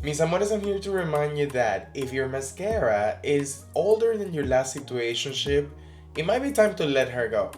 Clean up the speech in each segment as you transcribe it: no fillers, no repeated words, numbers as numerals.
Mis amores, I'm here to remind you that if your mascara is older than your last situationship, it might be time to let her go.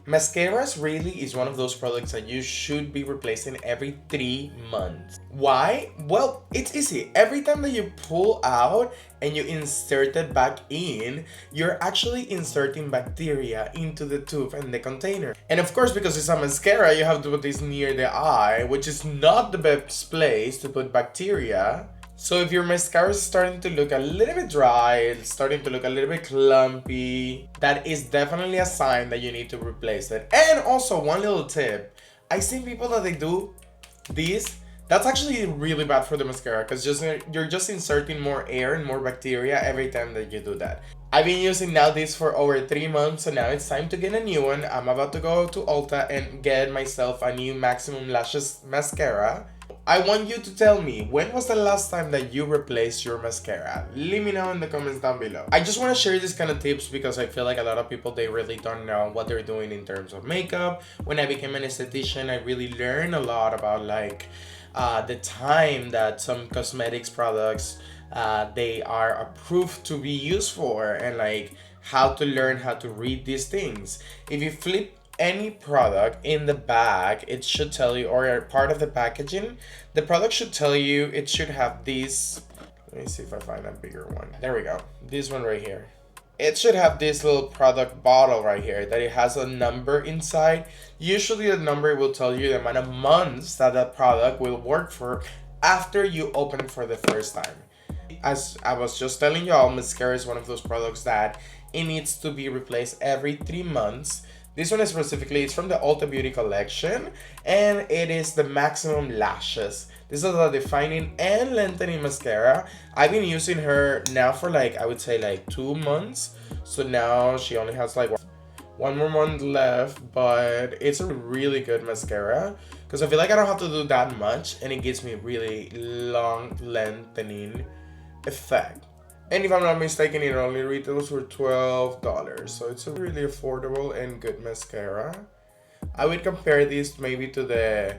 Mascaras really is one of those products that you should be replacing every 3 months. Why? Well, it's easy. Every time that you pull out and you insert it back in, you're actually inserting bacteria into the tube and the container. And of course, because it's a mascara, you have to put this near the eye, which is not the best place to put bacteria. So if your mascara is starting to look a little bit dry, it's starting to look a little bit clumpy, that is definitely a sign that you need to replace it. And also, one little tip, I see people that they do this. That's actually really bad for the mascara because you're just inserting more air and more bacteria every time that you do that. I've been using now this for over 3 months, so now it's time to get a new one. I'm about to go to Ulta and get myself a new Maximum Lashes mascara. I want you to tell me, when was the last time that you replaced your mascara? Let me know in the comments down below. I just want to share these kind of tips because I feel like a lot of people, they really don't know what they're doing in terms of makeup. When I became an esthetician, I really learned a lot about like the time that some cosmetics products they are approved to be used for, and like how to learn how to read these things. If you flip any product in the bag, it should tell you, or part of the packaging, the product should tell you, it should have these. Let me see if I find a bigger one. There we go. This one right here. It should have this little product bottle right here that it has a number inside. Usually the number will tell you the amount of months that that product will work for after you open it for the first time. As I was just telling y'all, mascara is one of those products that it needs to be replaced every 3 months. This one is specifically, it's from the Ulta Beauty collection, and it is the Maximum Lashes. This is a defining and lengthening mascara. I've been using her now for like, I would say like 2 months. So now she only has like one more month left, but it's a really good mascara because I feel like I don't have to do that much and it gives me really long lengthening effect. And if I'm not mistaken, it only retails for $12. So it's a really affordable and good mascara. I would compare this maybe to the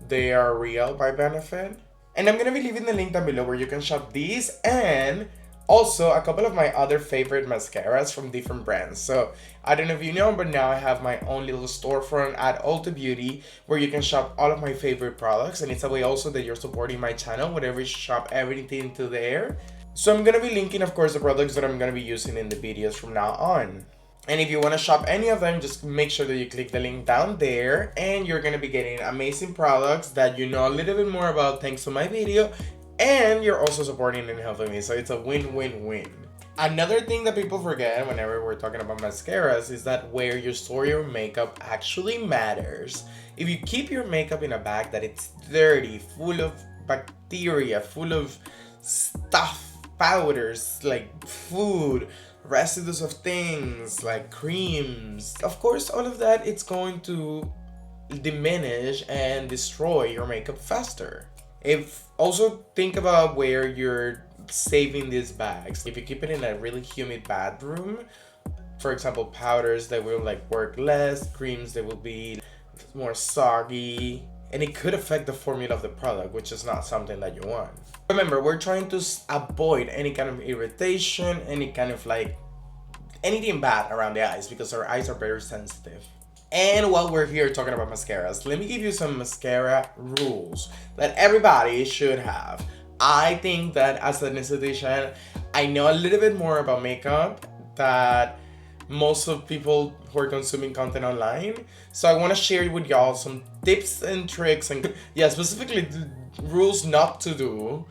They Are Real by Benefit. And I'm going to be leaving the link down below where you can shop these and also a couple of my other favorite mascaras from different brands. So I don't know if you know, but now I have my own little storefront at Ulta Beauty where you can shop all of my favorite products. And it's a way also that you're supporting my channel, whatever you shop everything to there. So I'm going to be linking, of course, the products that I'm going to be using in the videos from now on. And if you want to shop any of them, just make sure that you click the link down there and you're going to be getting amazing products that you know a little bit more about thanks to my video, and you're also supporting and helping me. So it's a win-win-win. Another thing that people forget whenever we're talking about mascaras is that where you store your makeup actually matters. If you keep your makeup in a bag that it's dirty, full of bacteria, full of stuff, powders, like food, residues of things like creams, of course all of that, it's going to diminish and destroy your makeup faster. If also think about where you're saving these bags. If you keep it in a really humid bathroom, for example, powders, they will like work less, creams, they will be more soggy, and it could affect the formula of the product, which is not something that you want. Remember, we're trying to avoid any kind of irritation, any kind of like anything bad around the eyes because our eyes are very sensitive. And while we're here talking about mascaras, let me give you some mascara rules that everybody should have. I think that as an esthetician, I know a little bit more about makeup that most of people who are consuming content online. So I want to share with y'all some tips and tricks and specifically rules not to do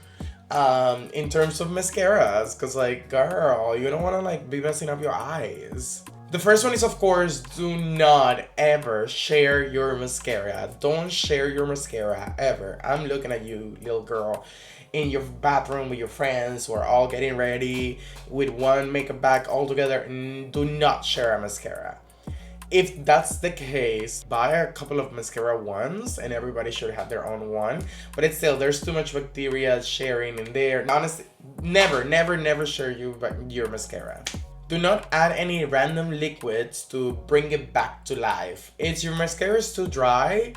in terms of mascaras, because like, girl, you don't want to like be messing up your eyes. The first one is, of course, do not ever share your mascara. Don't share your mascara ever. I'm looking at you, little girl, in your bathroom with your friends who are all getting ready with one makeup bag all together. Do not share a mascara. If that's the case, buy a couple of mascara ones, and everybody should have their own one. But it's still, there's too much bacteria sharing in there. Honestly, never share your mascara. Do not add any random liquids to bring it back to life. If your mascara is too dry,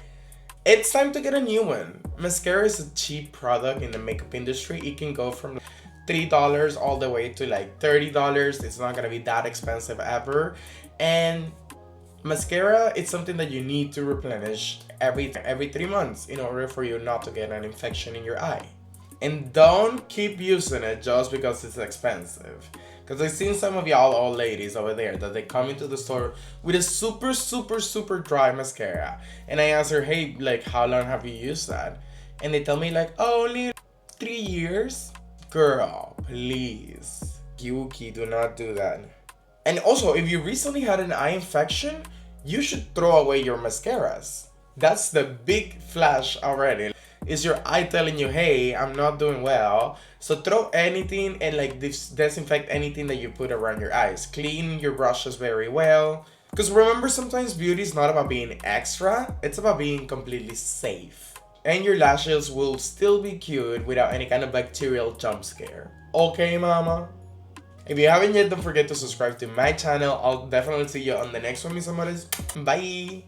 It's time to get a new one. Mascara is a cheap product in the makeup industry. It can go from $3 all the way to like $30. It's not gonna be that expensive ever. And mascara, it's something that you need to replenish every 3 months in order for you not to get an infection in your eye. And don't keep using it just because it's expensive. Because I've seen some of y'all old ladies over there that they come into the store with a super, super, super dry mascara. And I ask her, hey, like, how long have you used that? And they tell me, like, oh, only 3 years. Girl, please. Yuki, do not do that. And also, if you recently had an eye infection, you should throw away your mascaras. That's the big flash already. Is your eye telling you, hey, I'm not doing well? So throw anything and like disinfect anything that you put around your eyes. Clean your brushes very well. Because remember, sometimes beauty is not about being extra, it's about being completely safe. And your lashes will still be cute without any kind of bacterial jump scare. Okay, mama? If you haven't yet, don't forget to subscribe to my channel. I'll definitely see you on the next one, mis amores. Bye!